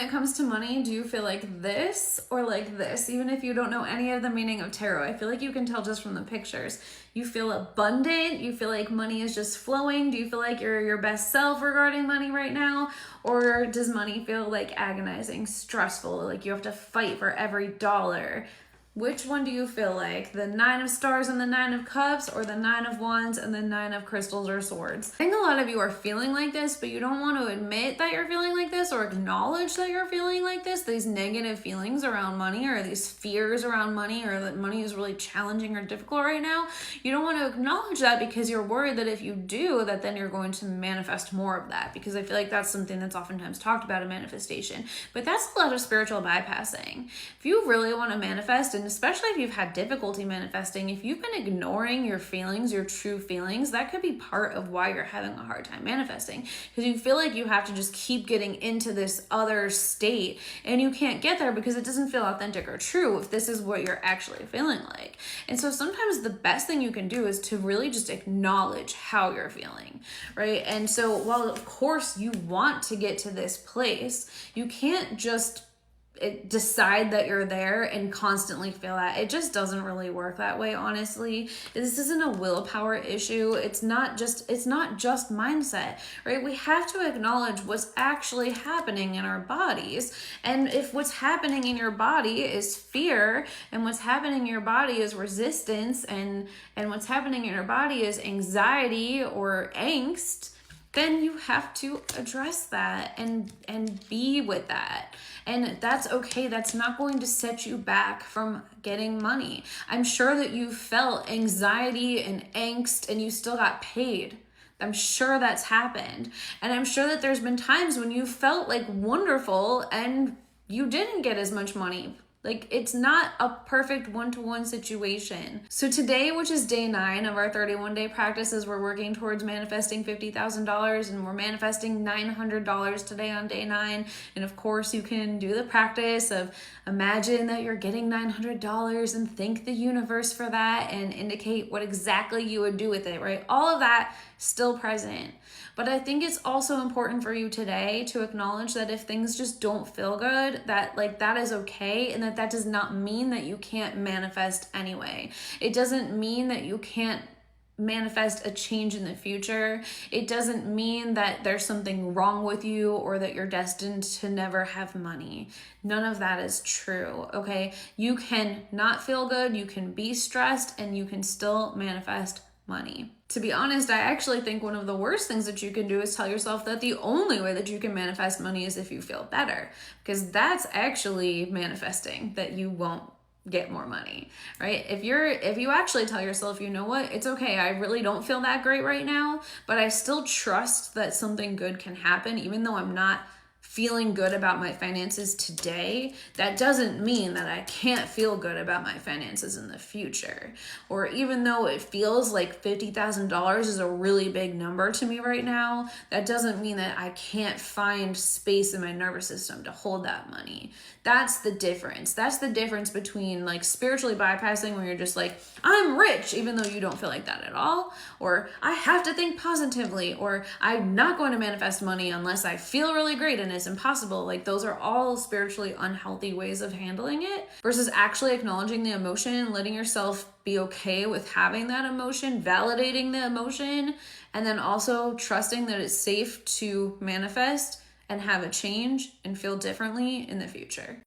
it comes to money, do you feel like this or like this? Even if you don't know any of the meaning of tarot, I feel like you can tell just from the pictures. You feel abundant? You feel like money is just flowing? Do you feel like you're your best self regarding money right now? Or does money feel like agonizing, stressful, like you have to fight for every dollar? Which one do you feel like? The 9 of Stars and the 9 of Cups, or the 9 of Wands and the 9 of Crystals or Swords? I think a lot of you are feeling like this, but you don't want to admit that you're feeling like this or acknowledge that you're feeling like this, these negative feelings around money or these fears around money or that money is really challenging or difficult right now. You don't want to acknowledge that because you're worried that if you do, that then you're going to manifest more of that, because I feel like that's something that's oftentimes talked about in manifestation. But that's a lot of spiritual bypassing. If you really want to manifest, and especially if you've had difficulty manifesting, if you've been ignoring your feelings, your true feelings, that could be part of why you're having a hard time manifesting, because you feel like you have to just keep getting into this other state and you can't get there because it doesn't feel authentic or true if this is what you're actually feeling like. And so sometimes the best thing you can do is to really just acknowledge how you're feeling, right? And so while of course you want to get to this place, you can't just decide that you're there and constantly feel that. It just doesn't really work that way, honestly. This isn't a willpower issue. It's not just mindset, right? We have to acknowledge what's actually happening in our bodies. And if what's happening in your body is fear, and what's happening in your body is resistance, and what's happening in your body is anxiety or angst, then you have to address that and be with that. And that's okay. That's not going to set you back from getting money. I'm sure that you felt anxiety and angst and you still got paid. I'm sure that's happened. And I'm sure that there's been times when you felt like wonderful and you didn't get as much money. Like, it's not a perfect one-to-one situation. So today, which is day 9 of our 31-day practices, we're working towards manifesting $50,000, and we're manifesting $900 today on day 9. And of course, you can do the practice of imagine that you're getting $900 and thank the universe for that and indicate what exactly you would do with it, right? All of that still present. But I think it's also important for you today to acknowledge that if things just don't feel good, that is okay, and that does not mean that you can't manifest anyway. It doesn't mean that you can't manifest a change in the future. It doesn't mean that there's something wrong with you or that you're destined to never have money. None of that is true, okay? You can not feel good, you can be stressed, and you can still manifest money. To be honest, I actually think one of the worst things that you can do is tell yourself that the only way that you can manifest money is if you feel better, because that's actually manifesting that you won't get more money, right? If you actually tell yourself, you know what, it's okay, I really don't feel that great right now, but I still trust that something good can happen, even though I'm not feeling good about my finances today, that doesn't mean that I can't feel good about my finances in the future. Or even though it feels like $50,000 is a really big number to me right now, that doesn't mean that I can't find space in my nervous system to hold that money. That's the difference. That's the difference between like spiritually bypassing, where you're just like, I'm rich, even though you don't feel like that at all, or I have to think positively, or I'm not going to manifest money unless I feel really great and it's impossible. Like, those are all spiritually unhealthy ways of handling it, versus actually acknowledging the emotion, letting yourself be okay with having that emotion, validating the emotion, and then also trusting that it's safe to manifest and have a change and feel differently in the future.